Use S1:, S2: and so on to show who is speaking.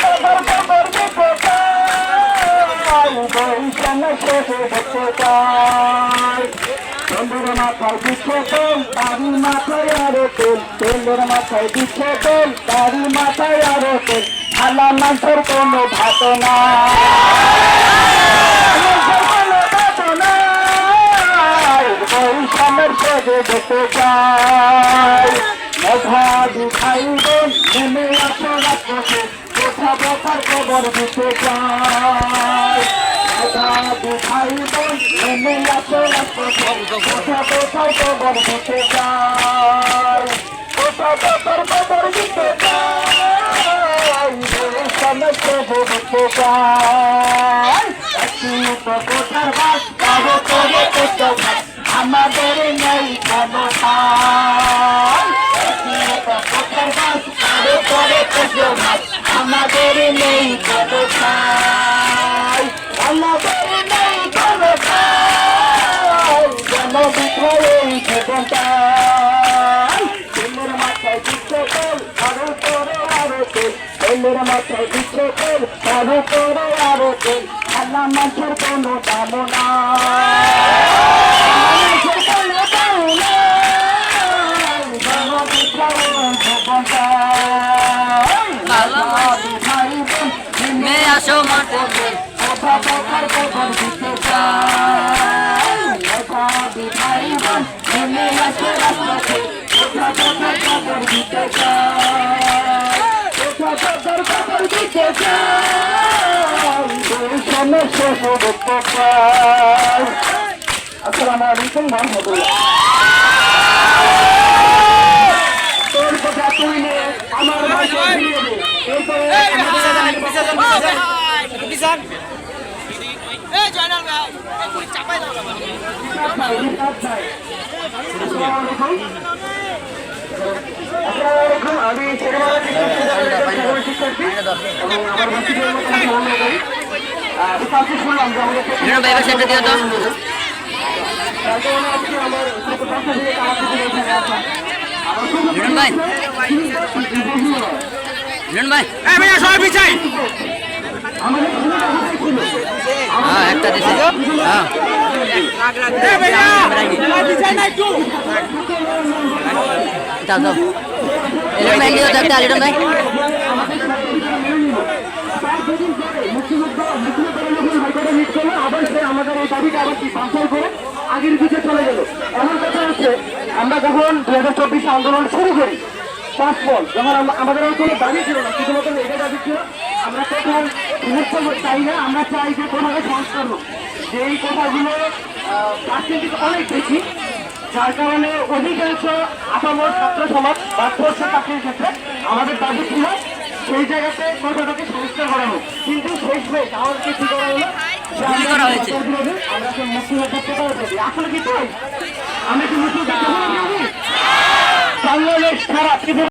S1: তেলের মাথায় দিচ্ছে তেল তারি মাথায় আরো তেল তেলের মাথায় দিচ্ছে তেল তারি মাথায় আরো তেল আলা মাংসের কোনো ভাত না বৈষম্যের সেজে দেখতে চাই মেধাবী ভাই বোন নেমে আসো রাস্তাতে কোথা কোথার খবর দিতে চাই মেধাবী ভাই বোন নেমে আসো রাস্তাতে কোথা কোথার খবর দিতে চাই কোথা কোথার খবর দিতে চাই বৈষম্যের সেজে দেখতে চাই একটি তো কোথার বাস কারো করে করতে আমাদের নেই কোনো আমাদের নেই কোনো আমাদের নেই কোনো যেন বিধয়ে জীবনটা তেলের মাথায় দিচ্ছে তেল আরো করে আরো তেল তেলের মাথায় দিচ্ছে তেল আরো করে আরো তেল আল্লাহ মাছের কোনো দাম না
S2: আসো মাঠে
S1: আসসালামু আলাইকুম রহমতুল্লাহ তোর কথা তুইলে আমার ভাষা আমি শুনলাম
S2: একটা দিছে
S1: আমাদের এই দাবিটা আবার বাঞ্চাল করে আগের দিকে চলে গেল। এমন কথা হচ্ছে আমরা যখন 2024 আন্দোলন শুরু করি যখন আমাদের কোনো দাবি ছিল না, শুধুমাত্র এটা দাবি ছিল আমরা কোথাও বিভক্ত চাই না, আমরা চাই যে কোথাও সংস্কার হোক। যে এই কথাগুলো পার্সেন্টেজ অনেক বেশি, যার কারণে অধিকাংশ আপামর ছাত্র সমাজ বা কোর্সের চাকরির ক্ষেত্রে আমাদের দাবি ছিল সেই জায়গাতে কথাটাকে সংস্কার করা হোক। কিন্তু শেষমেশ আমাদেরকে কি করা হলো, আমরা মুক্তিযোদ্ধা আসলে কি তাই? আমি কি মুক্তিযোদ্ধা বাংলাদেশ খারাপ